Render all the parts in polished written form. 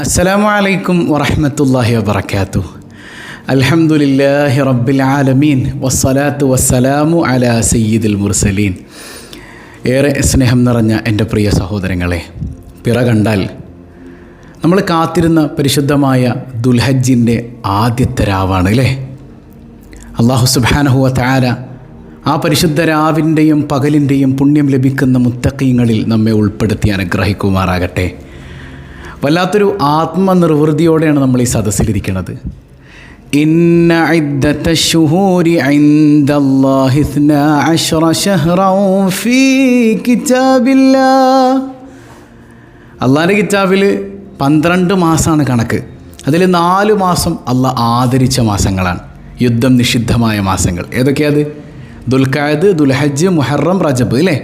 അസ്സലാമു അലൈക്കും വറഹ്മത്തുള്ളാഹി വബറകാതുഹു. അൽഹംദുലില്ലാഹി റബ്ബിൽ ആലമീൻ വസ്സലാത്തു വസ്സലാമു അലാ സയ്യിദിൽ മുർസലീൻ. ഏറെ സ്നേഹം നിറഞ്ഞ എൻ്റെ പ്രിയ സഹോദരങ്ങളെ, പിറ കണ്ടാൽ നമ്മൾ കാത്തിരുന്ന പരിശുദ്ധമായ ദുൽഹജ്ജിൻ്റെ ആദ്യത്തെ രാവാണ് അല്ലേ? അല്ലാഹു സുബ്ഹാനഹു വ തആല ആ പരിശുദ്ധ രാവിൻ്റെയും പകലിൻ്റെയും പുണ്യം ലഭിക്കുന്ന മുത്തഖീങ്ങളിൽ നമ്മെ ഉൾപ്പെടുത്തി അനുഗ്രഹിക്കുമാറാകട്ടെ. വല്ലാത്തൊരു ആത്മനിർവൃതിയോടെയാണ് നമ്മൾ ഈ സദസ്സിലിരിക്കുന്നത്. ഇന്ന ഇദ്ദത്തശ് ശുഹൂരി ഇൻദല്ലാഹി 12 ശഹ്റൻ ഫീ കിതാബില്ലാഹ്. അള്ളാഹിൻ്റെ കിതാബിൽ 12 മാസമാണ് കണക്ക്. അതിൽ 4 മാസം അള്ളാഹ് ആദരിച്ച മാസങ്ങളാണ്, യുദ്ധം നിഷിദ്ധമായ മാസങ്ങൾ. ഏതൊക്കെയത്? ദുൽഖഅദ്, ദുൽഹജ്ജ്, മുഹറം, റജബ് അല്ലേ?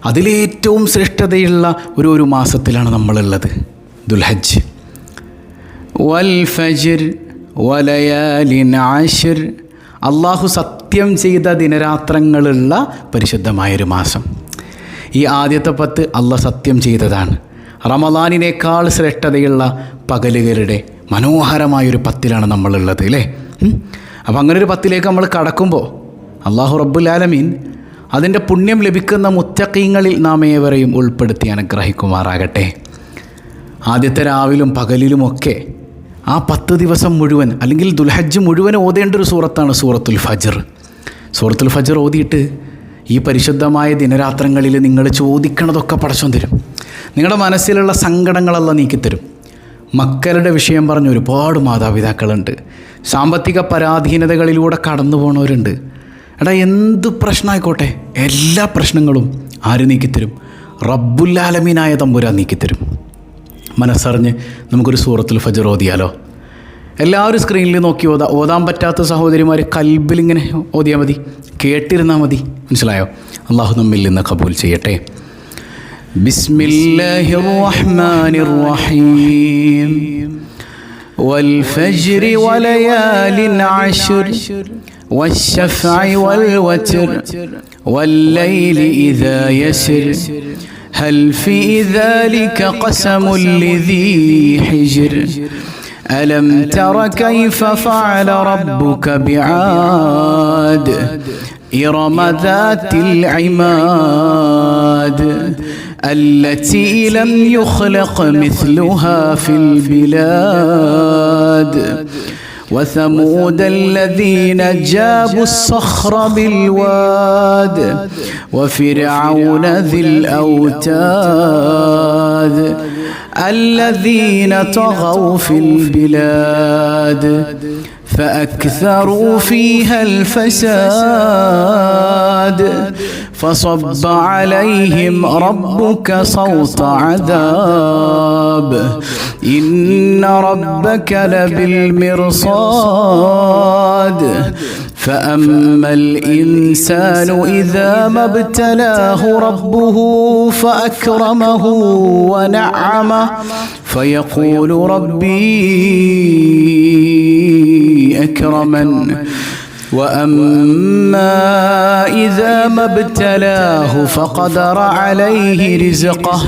അതിലേറ്റവും ശ്രേഷ്ഠതയുള്ള ഒരു മാസത്തിലാണ് നമ്മളുള്ളത്, ദുൽഹജ്ജ്. വൽ ഫജ്ർ വലയാലിൻ അശ്ർ, അള്ളാഹു സത്യം ചെയ്ത ദിനരാത്രങ്ങളുള്ള പരിശുദ്ധമായൊരു മാസം. ഈ ആദ്യത്തെ 10 അള്ളാഹ് സത്യം ചെയ്തതാണ്. റമളാനിനേക്കാൾ ശ്രേഷ്ഠതയുള്ള പകലുകളുടെ മനോഹരമായൊരു 10ലാണ് നമ്മളുള്ളത് അല്ലേ? അപ്പോൾ അങ്ങനെ ഒരു 10ലേക്ക് നമ്മൾ കടക്കുമ്പോൾ അള്ളാഹു റബ്ബുൽ ആലമീൻ അതിൻ്റെ പുണ്യം ലഭിക്കുന്ന മുത്തഖീങ്ങളിൽ നാം ഏവരെയും ഉൾപ്പെടുത്തി അനുഗ്രഹിക്കുമാറാകട്ടെ. ആദ്യത്തെ രാവിലും പകലിലുമൊക്കെ ആ 10 ദിവസം മുഴുവൻ, അല്ലെങ്കിൽ ദുൽഹജ്ജ് മുഴുവൻ ഓതേണ്ട ഒരു സൂറത്താണ് സൂറത്തുൽ ഫജ്ർ. സൂറത്തുൽ ഫജ്ർ ഓതിയിട്ട് ഈ പരിശുദ്ധമായ ദിനരാത്രങ്ങളിൽ നിങ്ങൾ ചോദിക്കണതൊക്കെ പടച്ചോൻ തരും. നിങ്ങളുടെ മനസ്സിലുള്ള സങ്കടങ്ങളെല്ലാം നീക്കിത്തരും. മക്കളുടെ വിഷയം പറഞ്ഞ ഒരുപാട് മാതാപിതാക്കളുണ്ട്. സാമ്പത്തിക പരാധീനതകളിലൂടെ കടന്നു പോണവരുണ്ട്. എടാ, എന്ത് പ്രശ്നമായിക്കോട്ടെ, എല്ലാ പ്രശ്നങ്ങളും ആര് നീക്കിത്തരും? റബ്ബുൽ ആലമീനായ തമ്പുരാൻ നീക്കിത്തരും. മനസ്സറിഞ്ഞ് നമുക്കൊരു സൂറത്തുൽ ഫജ്ർ ഓതിയാലോ? എല്ലാവരും സ്ക്രീനിൽ നോക്കി ഓതാൻ പറ്റാത്ത സഹോദരിമാർ കൽബിലിങ്ങനെ ഓതിയാൽ മതി, കേട്ടിരുന്നാൽ മതി. മനസ്സിലായോ? അള്ളാഹു നമ്മിൽ നിന്ന് കബൂൽ ചെയ്യട്ടെ. ബിസ്മില്ലാഹിർ റഹ്മാനിർ റഹീം. വൽ ഫജ്രി വലയാലിൻ അശ്ർ والشفع والوتر والليل إذا يسر هل في ذلك قسم لذي حجر ألم تر كيف فعل ربك بعاد إرم ذات العماد التي لم يخلق مثلها في البلاد وثمود الذين جابوا الصخر بالواد وفرعون ذي الأوتاد الذين طغوا في البلاد فأكثروا فيها الفساد فصب عليهم ربك صوت عذاب إن ربك لبالمرصاد فأما الإنسان إذا ما ابتلاه ربه فأكرمه ونعمه فيقول ربي أكرمن وأما إذا ما ابتلاه فقدر عليه رزقه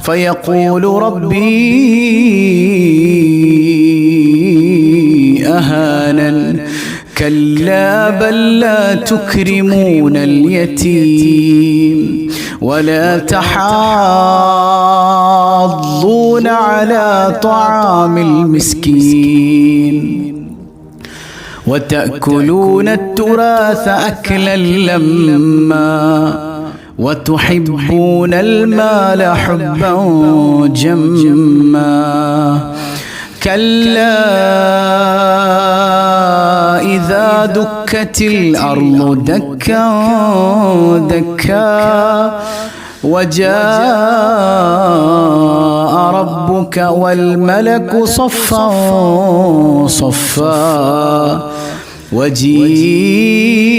فيقول ربي أهانن كلا بل لا تكرمون اليتيم ولا تحاضون على طعام المسكين وتأكلون التراث أكلا لما وتحبون المال حبا جما كلا إذا دكت الأرض دكا دكا وجاء ربك والملك صفا صفا وجيء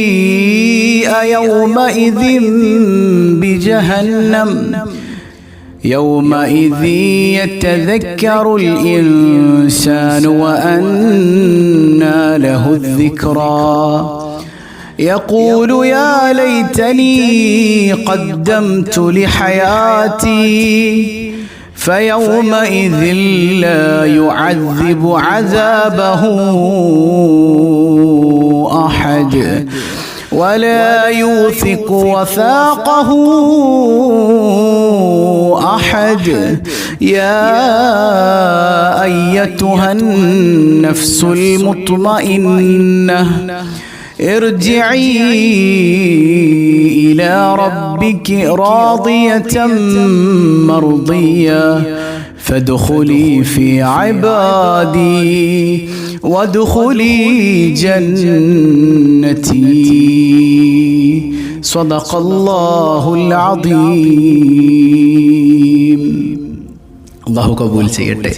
يومئذ بجهنم يومئذ يتذكر الإنسان وأنى له الذكرى يقول يا ليتني قدمت لحياتي فيومئذ لا يعذب عذابه أحد ولا يوثق وثاقه أحد يا أيتها النفس المطمئنة ارجعي إلى ربك راضية مرضية فادخلي في عبادي وادخلي جنتي صدق الله العظيم. അല്ലാഹു കബൂൽ ചെയ്യട്ടെ.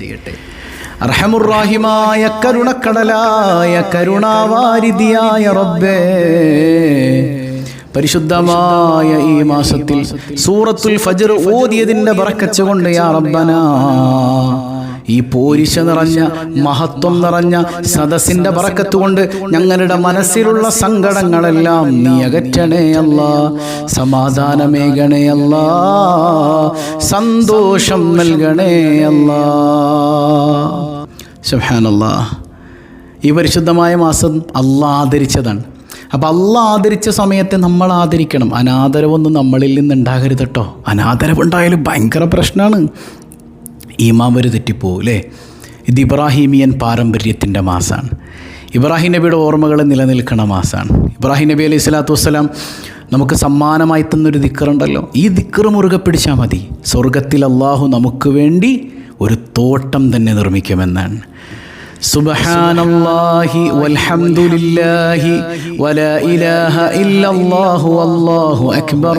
അർഹമുർറാഹിമായ കരുണക്കടലായ കരുണാവാരിധിയായ റബ്ബേ, പരിശുദ്ധമായ ഈ മാസത്തിൽ സൂറത്തുൽ ഫജ്ർ ഓതിയതിൻ്റെ ബറക്കത്ത് കൊണ്ട് യാ റബ്ബനാ ഈ പോരിശ നിറഞ്ഞ മഹത്വം നിറഞ്ഞ സദസ്സിൻ്റെ ബറക്കത്ത് കൊണ്ട് ഞങ്ങളുടെ മനസ്സിലുള്ള സങ്കടങ്ങളെല്ലാം നീ അകറ്റണേ അല്ലാ, സമാധാനമേകണേ അല്ലാ, സന്തോഷം നൽകണേ അല്ലാ. സുബ്ഹാനല്ലാഹ്. ഈ പരിശുദ്ധമായ മാസം അള്ളാഹ് ആദരിച്ചതാണ്. അപ്പോൾ അള്ളാഹ് ആദരിച്ച സമയത്തെ നമ്മൾ ആദരിക്കണം. അനാദരവൊന്നും നമ്മളിൽ നിന്ന് ഉണ്ടാകരുത് കേട്ടോ. അനാദരവുണ്ടായാലും ഭയങ്കര പ്രശ്നമാണ്. ഈമാൻ ഒരു തെറ്റിപ്പോവും അല്ലേ. ഇത് ഇബ്രാഹിമിയൻ പാരമ്പര്യത്തിൻ്റെ മാസമാണ്. ഇബ്രാഹിം നബിയുടെ ഓർമ്മകൾ നിലനിൽക്കുന്ന മാസമാണ്. ഇബ്രാഹിം നബി അലൈഹി സ്വലാത്തു വസ്സലാം നമുക്ക് സമ്മാനമായി തന്നൊരു ദിക്റുണ്ടല്ലോ. ഈ ദിക്റ് മുറുകെ പിടിച്ചാൽ മതി. സ്വർഗത്തിൽ അള്ളാഹു നമുക്ക് വേണ്ടി ഒരു തോട്ടം തന്നെ നിർമ്മിക്കുമെന്നാണ്. സുബ്ഹാനല്ലാഹി വൽഹംദുലില്ലാഹി വലാ ഇലാഹ ഇല്ലല്ലാഹു വല്ലാഹു അക്ബർ.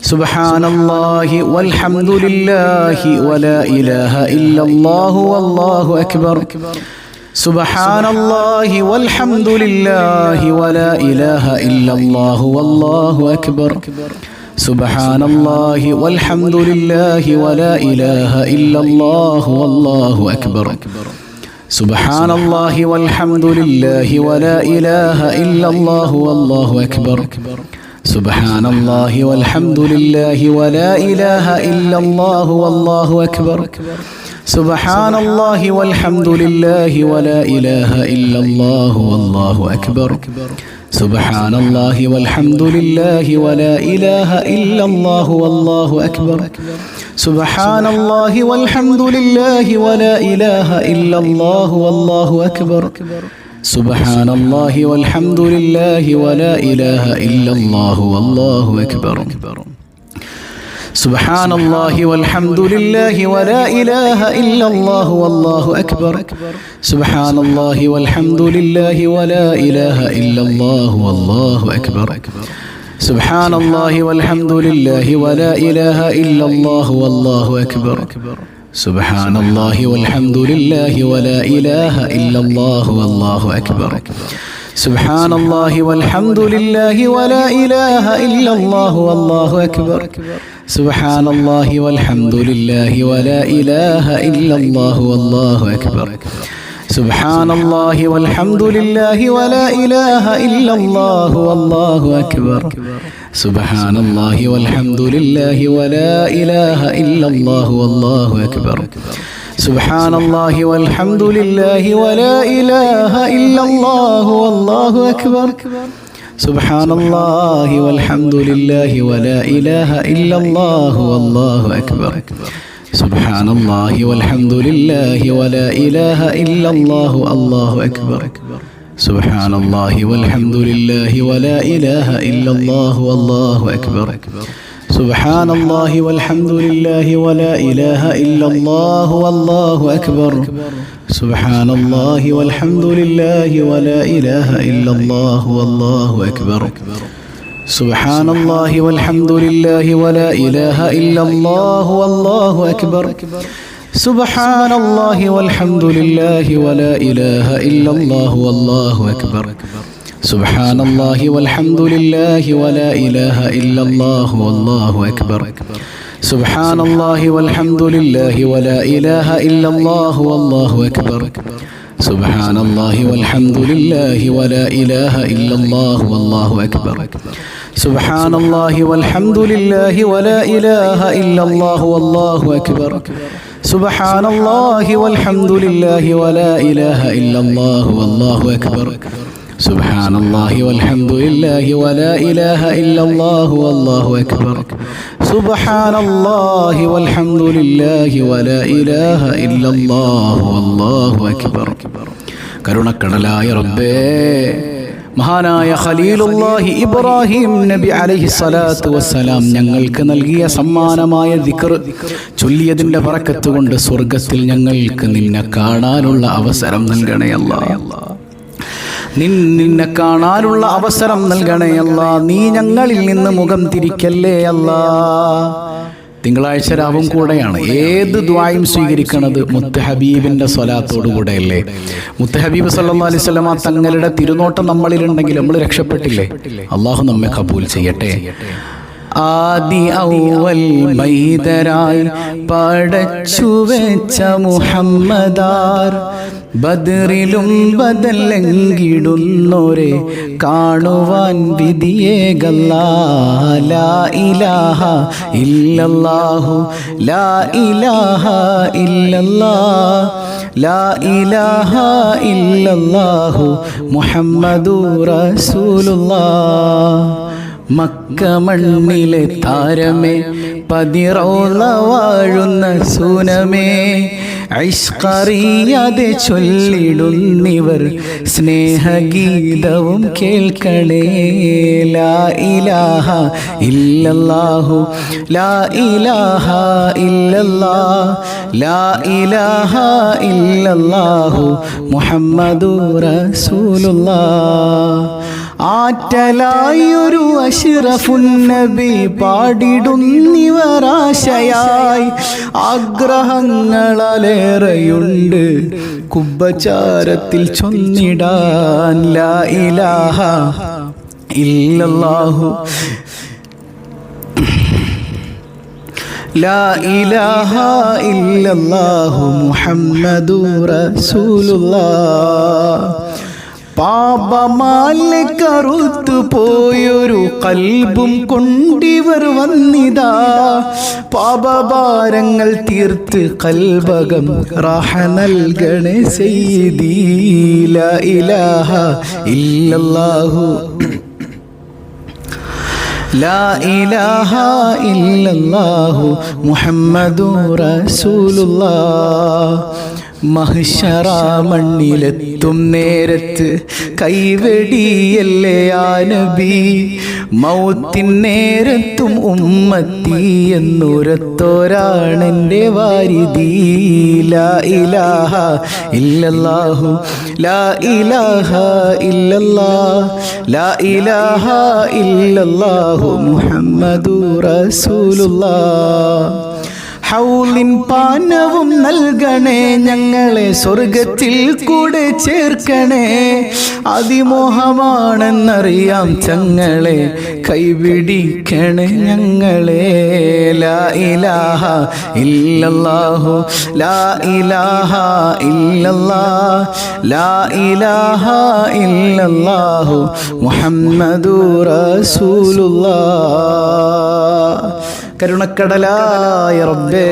സുബ്ഹാനല്ലാഹി വൽഹംദുലില്ലാഹി വലാ ഇലാഹ ഇല്ലല്ലാഹു വല്ലാഹു അക്ബർ. സുബ്ഹാനല്ലാഹി വൽഹംദുലില്ലാഹി വലാ ഇലാഹ ഇല്ലല്ലാഹു വല്ലാഹു അക്ബർ. സുബ്ഹാനല്ലാഹി വൽഹംദുലില്ലാഹി വലാ ഇലാഹ ഇല്ലല്ലാഹു വല്ലാഹു അക്ബർ. സുബ്ഹാനല്ലാഹി വൽഹംദുലില്ലാഹി വലാ ഇലാഹ ഇല്ലല്ലാഹു വല്ലാഹു അക്ബർ. സുബ്ഹാനല്ലാഹി വൽഹംദുലില്ലാഹി വലാ ഇലാഹ ഇല്ലല്ലാഹു വല്ലാഹു അക്ബർ. സുബ്ഹാനല്ലാഹി വൽഹംദുലില്ലാഹി വലാ ഇലാഹ ഇല്ലല്ലാഹു വല്ലാഹു അക്ബർ. സുബ്ഹാനല്ലാഹി വൽഹംദുലില്ലാഹി വലാ ഇലാഹ ഇല്ലല്ലാഹു വല്ലാഹു അക്ബർ. സുബ്ഹാനല്ലാഹി വൽഹംദുലില്ലാഹി വലാ ഇലാഹ ഇല്ലല്ലാഹു വല്ലാഹു അക്ബർ. സുബ്ഹാനല്ലാഹി വൽഹംദുലില്ലാഹി വലാ ഇലാഹ ഇല്ലല്ലാഹു വല്ലാഹു അക്ബർ. സുബ്ഹാനല്ലാഹി വൽഹംദുലില്ലാഹി വലാ ഇലാഹ ഇല്ലല്ലാഹു വല്ലാഹു അക്ബർ. സുബ്ഹാനല്ലാഹി വൽഹംദുലില്ലാഹി വലാ ഇലാഹ ഇല്ലല്ലാഹു വല്ലാഹു അക്ബർ. സുബ്ഹാനല്ലാഹി വൽഹംദുലില്ലാഹി വലാ ഇലാഹ ഇല്ലല്ലാഹു വല്ലാഹു അക്ബർ. സുബ്ഹാനല്ലാഹി വൽഹംദുലില്ലാഹി വലാ ഇലാഹ ഇല്ലല്ലാഹു വല്ലാഹു അക്ബർ. സുബ്ഹാനല്ലാഹി വൽഹംദുലില്ലാഹി വലാ ഇലാഹ ഇല്ലല്ലാഹു വല്ലാഹു അക്ബർ. സുബ്ഹാനല്ലാഹി വൽഹംദുലില്ലാഹി വലാ ഇലാഹ ഇല്ലല്ലാഹു വല്ലാഹു അക്ബർ. സുബ്ഹാനല്ലാഹി വൽഹംദുലില്ലാഹി വലാ ഇലാഹ ഇല്ലല്ലാഹു വല്ലാഹു അക്ബർ. സുബ്ഹാനല്ലാഹി വൽഹംദുലില്ലാഹി വലാ ഇലാഹ ഇല്ലല്ലാഹു വല്ലാഹു അക്ബർ. സുബ്ഹാനല്ലാഹി വൽഹംദുലില്ലാഹി വലാ ഇലാഹ ഇല്ലല്ലാഹു വല്ലാഹു അക്ബർ. സുബ്ഹാനല്ലാഹി വൽഹംദുലില്ലാഹി വലാ ഇലാഹ ഇല്ലല്ലാഹു വല്ലാഹു അക്ബർ. സുബ്ഹാനല്ലാഹി വൽഹംദുലില്ലാഹി വലാ ഇലാഹ ഇല്ലല്ലാഹു അല്ലാഹു അക്ബർ. സുബ്ഹാനല്ലാഹി വൽഹംദുലില്ലാഹി വലാ ഇലാഹ ഇല്ലല്ലാഹു അല്ലാഹു അക്ബർ. സുബ്ഹാനല്ലാഹി വൽഹംദുലില്ലാഹി വലാ ഇലാഹ ഇല്ലല്ലാഹു അല്ലാഹു അക്ബർ. സുബ്ഹാനല്ലാഹി വൽഹംദുലില്ലാഹി വലാ ഇലാഹ ഇല്ലല്ലാഹു അല്ലാഹു അക്ബർ. സുബ്ഹാനല്ലാഹി വൽഹംദുലില്ലാഹി വലാ ഇലാഹ ഇല്ലല്ലാഹു അല്ലാഹു അക്ബർ. സുബ്ഹാനല്ലാഹി വൽഹംദുലില്ലാഹി വലാ ഇലാഹ ഇല്ലല്ലാഹു അല്ലാഹു അക്ബർ. സുബ്ഹാനല്ലാഹി വൽഹംദുലില്ലാഹി വലാ ഇലാഹ ഇല്ലല്ലാഹു അല്ലാഹു അക്ബർ. സുബ്ഹാനല്ലാഹി വൽഹംദുലില്ലാഹി വലാ ഇലാഹ ഇല്ലല്ലാഹു അല്ലാഹു അക്ബർ. സുബ്ഹാനല്ലാഹി വൽഹംദുലില്ലാഹി വലാ ഇലാഹ ഇല്ലല്ലാഹു വല്ലാഹു അക്ബർ. സുബ്ഹാനല്ലാഹി വൽഹംദുലില്ലാഹി വലാ ഇലാഹ ഇല്ലല്ലാഹു വല്ലാഹു അക്ബർ. സുബ്ഹാനല്ലാഹി വൽഹംദുലില്ലാഹി വലാ ഇലാഹ ഇല്ലല്ലാഹു വല്ലാഹു അക്ബർ. സുബ്ഹാനല്ലാഹി വൽഹംദുലില്ലാഹി വലാ ഇലാഹ ഇല്ലല്ലാഹു വല്ലാഹു അക്ബർ. സുബ്ഹാനല്ലാഹി വൽഹംദുലില്ലാഹി വലാ ഇലാഹ ഇല്ലല്ലാഹു വല്ലാഹു അക്ബർ. കരുണക്കടലായ റബ്ബേ, മഹാനായ ഖലീലുല്ലാഹി ഇബ്രാഹിം നബി അലൈഹി സ്വലാത്തു വസ്സലാം ഞങ്ങൾക്ക് നൽകിയ സമ്മാനമായ ദിക്ർ ചൊല്ലിയതിൻ്റെ ബറക്കത്ത് കൊണ്ട് സ്വർഗത്തിൽ ഞങ്ങൾക്ക് നിന്നെ കാണാനുള്ള അവസരം നൽകണേ അല്ലാഹ്. നിന്നെ കാണാനുള്ള അവസരം നൽകണേ അല്ലാ. നീ ഞങ്ങളിൽ നിന്ന് മുഖം തിരിക്കല്ലേ അല്ലാ. തിങ്കളാഴ്ച രാവും കൂടെയാണ്. ഏത് ദുആയും സ്വീകരിക്കണത് മുത്ത് ഹബീബിൻ്റെ സ്വലാത്തോടു കൂടെയല്ലേ. മുത്ത് ഹബീബ് സല്ലല്ലാഹു അലൈഹി വസല്ലമ തങ്ങളുടെ തിരുനോട്ടം നമ്മളിലുണ്ടെങ്കിൽ നമ്മൾ രക്ഷപ്പെട്ടില്ലേ. അള്ളാഹു നമ്മെ കബൂൽ ചെയ്യട്ടെ. ആദി ഔവൽ മൈദരായി പടച്ചു വെച്ച മുഹമ്മദാർ, ബദറിലും ബദലെങ്കിടുന്നോരെ കാണുവാൻ വിധിയേകല്ലാ. ലാ ഇലാഹ ഇല്ലല്ലാഹു ലാ ഇലാഹ ഇല്ലല്ലാഹ് ലാ ഇലാഹ ഇല്ലല്ലാഹു മുഹമ്മദുർ റസൂലുള്ളാഹ്. മക്ക മണ്ണിലെ താരമേ, പതിറോള വാഴുന്ന സൂനമേ, ഇശ്ഖറിയാതെ ചൊല്ലിടുന്നിവർ സ്നേഹഗീതവും കേൾക്കണേ. ലാ ഇലാഹ ഇല്ലല്ലാഹു ലാ ഇലാഹ ഇല്ലല്ലാഹ് ലാ ഇലാഹ ഇല്ലല്ലാഹു മുഹമ്മദുർ റസൂലുള്ളാഹ്. ആറ്റലായൊരു അഷ്റഫുൻ നബി പാടിടുന്നിവരാശയായി, ആഗ്രഹങ്ങളേറെയുണ്ട് കുബ്ബചാരത്തിൽ ചൊന്നിടാൻ. ലാ ഇലാഹ ഇല്ലല്ലാഹു ലാ ഇലാഹ ഇല്ലല്ലാഹു മുഹമ്മദുർ റസൂലുള്ളാഹ്. പാപമാല കറുത്തു പോയൊരു കൽബും കൊണ്ടിവർ വന്നിതാ, പാപഭാരങ്ങൾ തീർത്ത് കൽബകം റാഹ നൽകണേ സയ്യിദീ. ലാ ഇലാഹ ഇല്ലല്ലാഹു ലാ ഇലാഹ ഇല്ലല്ലാഹു മുഹമ്മദുർ റസൂലുള്ളാഹ്. മഹ്ശറ മണ്ണിലെത്തും നേരത്ത് കൈവെടിയല്ലേ ആ നബി, മൗത്തിൻ നേരത്തും ഉമ്മത്തി എന്നുരത്തോരാണെൻ്റെ വാരിദി. ലാ ഇലാഹ ഇല്ലല്ലാഹു ലാ ഇലാഹ ഇല്ലല്ലാഹ് ലാ ഇലാഹ ഇല്ലല്ലാഹു മുഹമ്മദുർ റസൂലുള്ളാഹ്. ഹൗലിൻ പാനവും നൽകണേ ഞങ്ങളെ, സ്വർഗത്തിൽ കൂടെ ചേർക്കണേ. അതിമോഹമാണെന്നറിയാം ചങ്ങളെ, കൈപിടിക്കണേ ഞങ്ങളെ. ലാ ഇലാഹ ഇല്ലല്ലാഹു ലാ ഇലാഹ ഇല്ലല്ലാഹ് ലാ ഇലാഹ ഇല്ലല്ലാഹു മുഹമ്മദുർ റസൂലുള്ളാഹ്. കരുണക്കടലായ റബ്ബേ,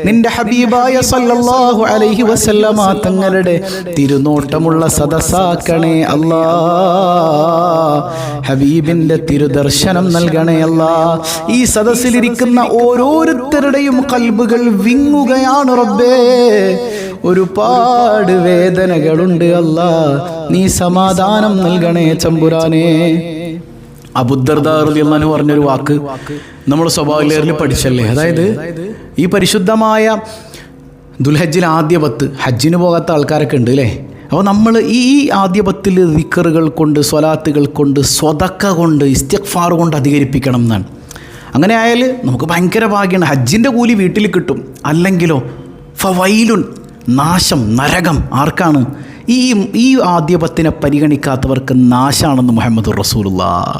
നിന്റെ ഹബീബായ സല്ലല്ലാഹു അലൈഹി വസല്ലമ തങ്ങളുടെ തിരുനോട്ടമുള്ള സദസ്സാക്കണേ അല്ലാ. ഹബീബിന്റെ തിരുദർശനം നൽകണേ അല്ലാ. ഈ സദസ്സിലിരിക്കുന്ന ഓരോരുത്തരുടെയും കൽബുകൾ വിങ്ങുകയാണ് റബ്ബേ. ഒരുപാട് വേദനകളുണ്ട് അല്ലാ, നീ സമാധാനം നൽകണേ തമ്പുരാനേ. അബൂദർദാ റളിയല്ലാഹു അൻഹു പറഞ്ഞൊരു വാക്ക് നമ്മൾ സ്വഭാവലേറിൽ പഠിച്ചല്ലേ. അതായത് ഈ പരിശുദ്ധമായ ദുൽഹജ്ജിൽ ആദ്യ 10 ഹജ്ജിന് പോകാത്ത ആൾക്കാരൊക്കെ ഉണ്ട് അല്ലേ. അപ്പോൾ നമ്മൾ ഈ ആദ്യ 10 ദിക്റുകൾ കൊണ്ട്, സ്വലാത്തുകൾ കൊണ്ട്, സ്വതക്ക കൊണ്ട്, ഇസ്തിഗ്ഫാർ കൊണ്ട് അധികരിപ്പിക്കണം എന്നാണ്. അങ്ങനെ ആയാൽ നമുക്ക് ഭയങ്കര ഭാഗ്യമാണ്, ഹജ്ജിൻ്റെ കൂലി വീട്ടിൽ കിട്ടും. അല്ലെങ്കിലോ ഫവൈലുൻ, നാശം, നരകം. ആർക്കാണ്? ഈ ആദ്യ 10 പരിഗണിക്കാത്തവർക്ക് നാശാണെന്ന് മുഹമ്മദുർ റസൂലുള്ളാഹ്.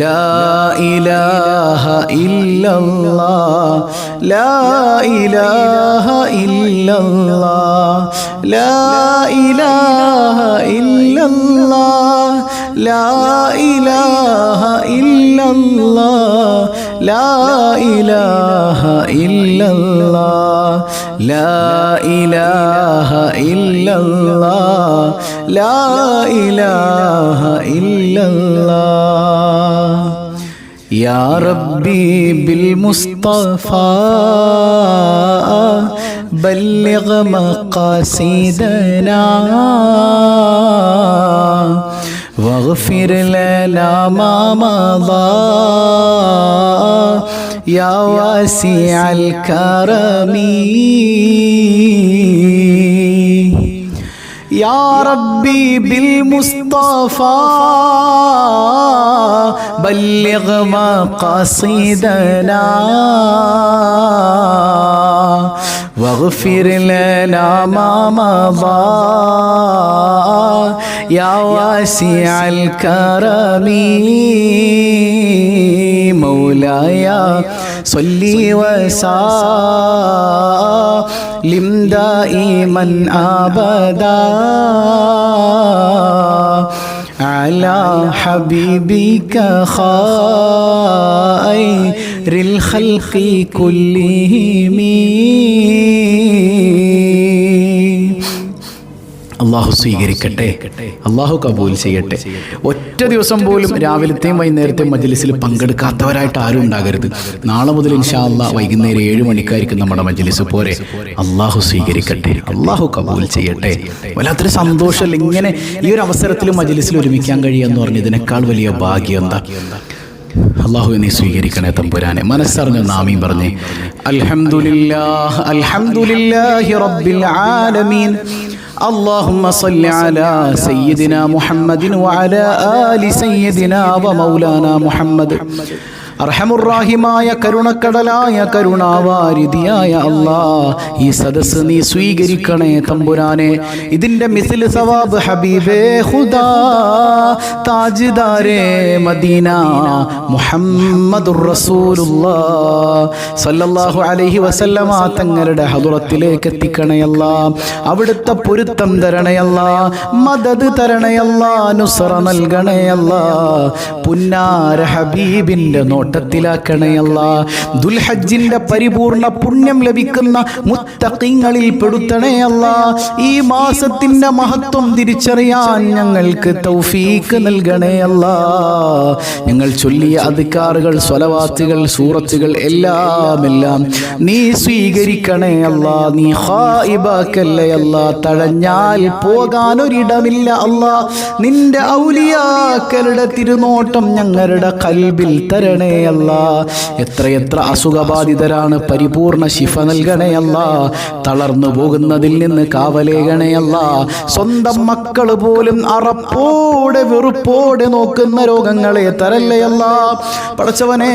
ലാ ഇലാഹ ഇല്ലല്ലാഹ് ലാ ഇലാഹ ഇല്ലല്ലാഹ് ലാ ഇലാഹ ഇല്ലല്ലാഹ് ലാ ഇലാഹ ഇല്ലല്ലാഹ് ലാ ഇലാഹ ഇല്ലല്ലാഹ് ലാ ഇലാഹ ഇല്ലല്ലാഹ് ലാ ഇലാഹ ഇല്ലല്ലാഹ് യാ റബ്ബി ബിൽ മുസ്തഫ ബല്ലിഗ് മഖാസിദനാ واغفر لنا ما مضى يا واسع الكرم يا ربي بالمصطفى بلغ مقاصدنا واغفر لنا ما مضى يا واسع الكرم مولاي صل وسلم دائما أبدا على حبيبك خير الخلق كلهم. അള്ളാഹു സ്വീകരിക്കട്ടെ, അള്ളാഹു കബൂൽ ചെയ്യട്ടെ. ഒറ്റ ദിവസം പോലും രാവിലത്തെയും വൈകുന്നേരത്തെയും മജ്ലിസിൽ പങ്കെടുക്കാത്തവരായിട്ട് ആരും ഉണ്ടാകരുത്. നാളെ മുതൽ ഇൻഷാ അല്ലാഹ് വൈകുന്നേരം 7 മണിക്കായിരിക്കും നമ്മുടെ മജ്ലിസ്. പോരെ, അള്ളാഹു സ്വീകരിക്കട്ടെ, അള്ളാഹു കബൂൽ ചെയ്യട്ടെ. വല്ലാത്തൊരു സന്തോഷമല്ല ഇങ്ങനെ ഈ ഒരു അവസരത്തിൽ മജ്ലിസിൽ ഒരുമിക്കാൻ കഴിയുമെന്ന് പറഞ്ഞ് ഇതിനേക്കാൾ വലിയ ഭാഗ്യം എന്താ? അള്ളാഹു നീ സ്വീകരിക്കണേ തമ്പുരാനെ. മനസ്സറിഞ്ഞ നാമീൻ പറഞ്ഞേ. അൽഹംദുലില്ലാഹ് അൽഹംദുലില്ലാഹി റബ്ബിൽ ആലമീൻ. اللهم صل على سيدنا محمد وعلى آل سيدنا ومولانا محمد. അർഹമുറാഹിമായ കരുണക്കടലായ കരുണാവാരിധിയായ അല്ലാഹ്, ഈ സദസ്സ് നീ സ്വീകരിക്കണേ തമ്പുരാനെ. ഇതിന്റെ മിസ്ൽ സവാബ് ഹബീബേ ഖുദാ താജ്ദാരേ മദീന മുഹമ്മദുർ റസൂലുള്ളാഹ് സല്ലല്ലാഹു അലൈഹി വസല്ലമ തങ്ങളുടെ ഹദ്റത്തിലേക്ക് എത്തിക്കണേ അല്ലാഹ്. അവിടുത്തെ പൊരുത്തം തരണേ അല്ലാഹ്, മദദ് തരണേ അല്ലാഹ്, നുസ്റ നൽകണേ അല്ലാഹ്. പുന്നാര ഹബീബിന്റെ ത്തിലാക്കണേ അല്ലാഹ്. ദുൽഹജ്ജിന്റെ പരിപൂർണ പുണ്യം ലഭിക്കുന്ന മുത്തഖീങ്ങളിൽ പെടുത്തണേ അല്ലാഹ്. ഈ മാസത്തിന്റെ മഹത്വം തിരിച്ചറിയാൻ ഞങ്ങൾക്ക് തൗഫീഖ് നൽകണേ അല്ലാഹ്. ഞങ്ങൾ ചൊല്ലിയ അദ്കാറുകൾ, സ്വലവാത്തുകൾ, സൂറത്തുകൾ എല്ലാം നീ സ്വീകരിക്കണേ അല്ലാഹ്. നീ ഖായിബാക്കല്ലേ അല്ലാഹ്. തഴഞ്ഞാൽ പോകാനൊരിടമില്ല അല്ലാഹ്. നിന്റെ ഔലിയാക്കളുടെ തിരുനോട്ടം ഞങ്ങളുടെ ഖൽബിൽ തരണേ അല്ലാഹ്. എത്രയെത്ര അസുഖബാധിതരാണ്, പരിപൂർണ ശിഫ നൽകണേ അല്ലാഹ്. തളർന്നു പോകുന്നതിൽ നിന്ന് കാവലേകണേ അല്ലാഹ്. സ്വന്തം മക്കൾ പോലും അറപ്പോടെ വെറുപ്പോടെ നോക്കുന്ന രോഗങ്ങളെ തരല്ലേ അല്ലാഹ്. പടച്ചവനെ,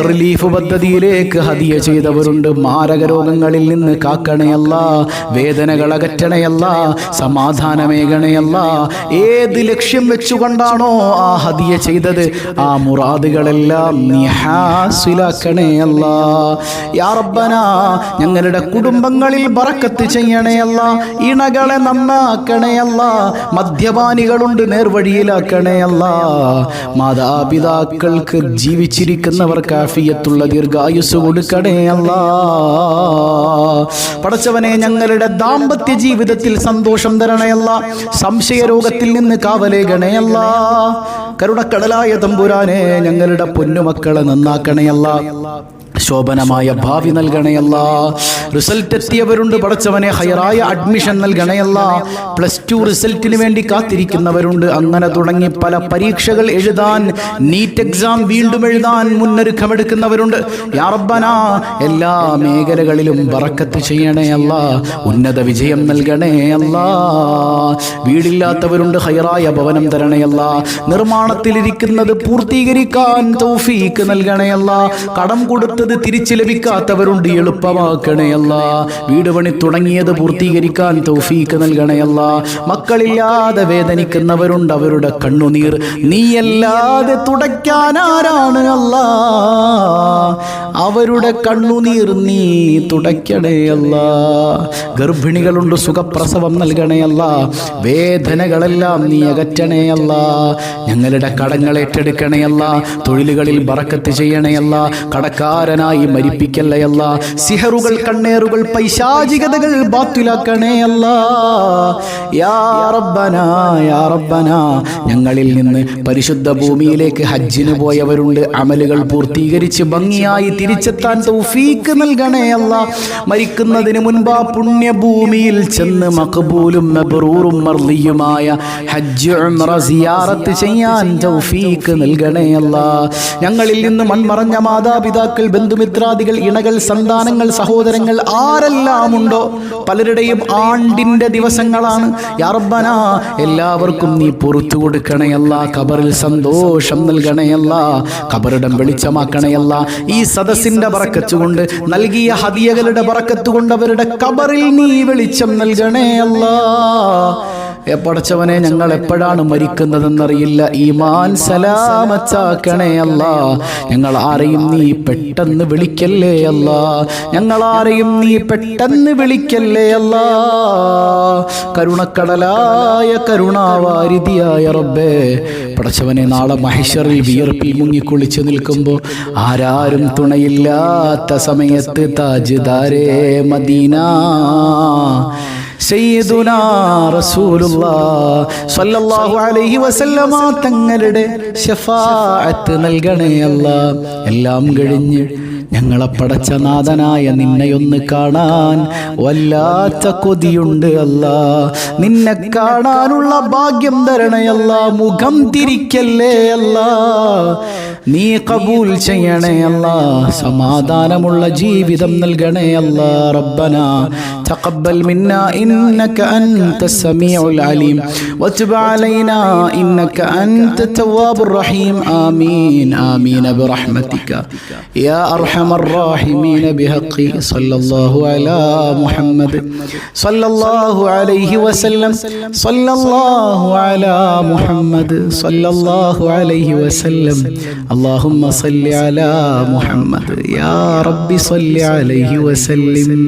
റിലീഫ് പദ്ധതിയിലേക്ക് ഹദിയ ചെയ്തവരുണ്ട്. മാരക രോഗങ്ങളിൽ നിന്ന് കാക്കണേ അല്ലാഹ്. വേദനകൾ അകറ്റണേ അല്ലാഹ്. സമാധാനമേകണേ അല്ലാഹ്. ഏത് ലക്ഷ്യം വെച്ചുകൊണ്ടാണോ ആ ഹദിയ ചെയ്തത്, ആ മുറാദുകളെല്ലാം നീ ഹാസിലാക്കണേ അല്ലാഹ്. യാ റബ്ബനാ, ഞങ്ങളുടെ കുടുംബങ്ങളിൽ ബറക്കത്ത് ചെയ്യണേ അല്ലാഹ്. ഇണകളെ നന്നാക്കണേ അല്ലാഹ്. മദ്യപാനികളുണ്ട്, നേർവഴിയിലാക്കണേ അല്ലാഹ്. മാതാപിതാക്കൾക്ക് ജീവിച്ചിരിക്കുന്നവർക്ക് ആഫിയത്തുള്ള ദീർഘായുസ് കൊടുക്കണേ അല്ലാഹ്. പടച്ചവനെ, ഞങ്ങളുടെ ദാമ്പത്യ ജീവിതത്തിൽ സന്തോഷം തരണേ അല്ലാഹ്. സംശയ രോഗത്തിൽ നിന്ന് കാവലേകണേ അല്ലാഹ്. കരുണക്കടലായ തമ്പുരാനെ, ഞങ്ങളുടെ പൊന്നുമക്കളെ നന്നാക്കണേ അല്ലാഹ്. ശോഭനമായ ഭാവി നൽകണയല്ല. റിസൾട്ട് എത്തിയവരുണ്ട് പടച്ചവനെ, ഹൈറായ അഡ്മിഷൻ നൽകണയല്ല. +2 റിസൾട്ടിന് വേണ്ടി കാത്തിരിക്കുന്നവരുണ്ട്. അങ്ങനെ തുടങ്ങി പല പരീക്ഷകൾ എഴുതാൻ, നീറ്റ് എക്സാം വീണ്ടും എഴുതാൻ മുന്നൊരുക്കമെടുക്കുന്നവരുണ്ട്. യാ റബ്ബനാ, എല്ലാ മേഖലകളിലും ബറക്കത്ത് ചെയ്യണയല്ല. ഉന്നത വിജയം നൽകണയല്ല. വീടില്ലാത്തവരുണ്ട്, ഹൈറായ ഭവനം തരണയല്ല. നിർമ്മാണത്തിലിരിക്കുന്നത് പൂർത്തീകരിക്കാൻ തൗഫീക്ക് നൽകണയല്ല. കടം കൊടുത്ത് കൊടുത്തത് തിരിച്ചു ലഭിക്കാത്തവരുണ്ട്, എളുപ്പമാക്കണേ അല്ലാ. വീട് പണി തുടങ്ങിയത് പൂർത്തീകരിക്കാൻ തൗഫീക്ക് നൽകണേ അല്ലാ. മക്കളില്ലാതെ വേദനിക്കുന്നവരുണ്ട്, അവരുടെ കണ്ണുനീർ നീയല്ലാതെ തുടയ്ക്കാൻ ആരാണ് അല്ലാ? അവരുടെ കണ്ണുനീർ നീ തുടയ്ക്കണേ അല്ലാ. ഗർഭിണികളുണ്ട്, സുഖപ്രസവം നൽകണേ അല്ലാ. വേദനകളെല്ലാം നീ അകറ്റണേ അല്ലാ. ഞങ്ങളുടെ കടങ്ങൾ ഏറ്റെടുക്കണേ അല്ലാ. തൊഴിലുകളിൽ ബറക്കത്ത് ചെയ്യണേ അല്ലാ. കടക്കാരനായി മരിപ്പിക്കല്ലേ അല്ലാ. സിഹറുകൾ, കണ്ണേറുകൾ, പൈശാചികതകൾ ബാത്തിലാക്കണേ അല്ലാ. യാ റബ്ബനാ, യാ റബ്ബനാ. ഞങ്ങളിൽ നിന്ന് പരിശുദ്ധ ഭൂമിയിലേക്ക് ഹജ്ജിന് പോയവരുണ്ട്, അമലുകൾ പൂർത്തീകരിച്ച് ഭംഗിയായി തിരിച്ചെത്താൻ തൗഫീക്ക് നൽകണേ അല്ലാ. മരിക്കുന്നതിന് മുൻപ് ആ പുണ്യഭൂമിയിൽ ചെന്ന് മഖബൂലും മബ്റൂറും മർദിയുമായ ഹജ്ജ് ഉംറ സിയാറത്ത് ചെയ്യാൻ തൗഫീക്ക് നൽകണേ അല്ലാ. ഞങ്ങളിൽ നിന്ന് മൺമറഞ്ഞ മാതാപിതാക്കൾ, ബന്ധുമിത്രാദികൾ, ഇണകൾ, സന്താനങ്ങൾ, സഹോദരങ്ങൾ ആരെല്ലാം ഉണ്ടോ, പലരുടെയും ആണ്ടിന്റെ ദിവസങ്ങളാണ്. യാ റബ്ബനാ, എല്ലാവർക്കും നീ പുറത്തു കൊടുക്കണേ അല്ലാ. ഖബറിൽ സന്തോഷം നൽകണേ അല്ലാ. ഖബറിടം വെളിച്ചമാക്കണേ അല്ലാ. ഈ സദസ്സിന്റെ ബറക്കത്ത് കൊണ്ട്, നൽകിയ ഹദിയകളുടെ ബറക്കത്ത് കൊണ്ട് അവരുടെ ഖബറിൽ നീ വെളിച്ചം നൽകണേ അല്ലാ. പടച്ചവനെ, ഞങ്ങൾ എപ്പോഴാണ് മരിക്കുന്നതെന്നറിയില്ല. ഈമാൻ സലാമത്താക്കണേ അല്ലാ. ഞങ്ങൾ ആരെയും നീ പെട്ടെന്ന് വിളിക്കല്ലേ അല്ലാ. ഞങ്ങൾ ആരെയും നീ പെട്ടെന്ന് വിളിക്കല്ലേ അല്ലാ. കരുണക്കടലായ കരുണാവാരിധിയായ റബ്ബേ, പടച്ചവനെ, നാളെ മഹ്ശറിൽ വിയർപ്പിൽ മുങ്ങിക്കുളിച്ച് നിൽക്കുമ്പോൾ ആരാരും തുണയില്ലാത്ത സമയത്ത് താജ്ദാരേ മദീന സയ്യിദുനാ റസൂലുള്ളാഹ് സ്വല്ലല്ലാഹു അലൈഹി വസല്ലമ തങ്ങളുടെ ശഫാഅത്ത് നൽകണേ അല്ലാ. എല്ലാം കഴിഞ്ഞ് ഞങ്ങളെ പടച്ച നാഥനായ നിന്നെയൊന്ന് കാണാൻ വല്ലാത്ത കൊതിയുണ്ട് അല്ലാ. നിന്നെ കാണാനുള്ള ഭാഗ്യം തരണേ അല്ലാ. മുഖം തിരിക്കല്ലേ അല്ലാ. നീ കബൂൽ ചെയ്യണേ അല്ലാ. സമാധാനമുള്ള ജീവിതം നൽകണേ അല്ലാ. റബ്ബനാ തഖബ്ബൽ മിന്നാ ഇന്നക അൻതസ് സമീഉൽ അലീം വതുബ് അലൈനാ ഇന്നക അൻതത് തവ്വാബുർ റഹീം. ആമീൻ ആമീൻ ബിറഹ്മതിക യാ അർഹമർ റഹീമീൻ ബിഹഖി സല്ലല്ലാഹു അലാ മുഹമ്മദ് സല്ലല്ലാഹു അലൈഹി വസല്ലം സല്ലല്ലാഹു അലാ മുഹമ്മദ് സല്ലല്ലാഹു അലൈഹി വസല്ലം. اللهم صل على محمد يا رب صل عليه وسلم.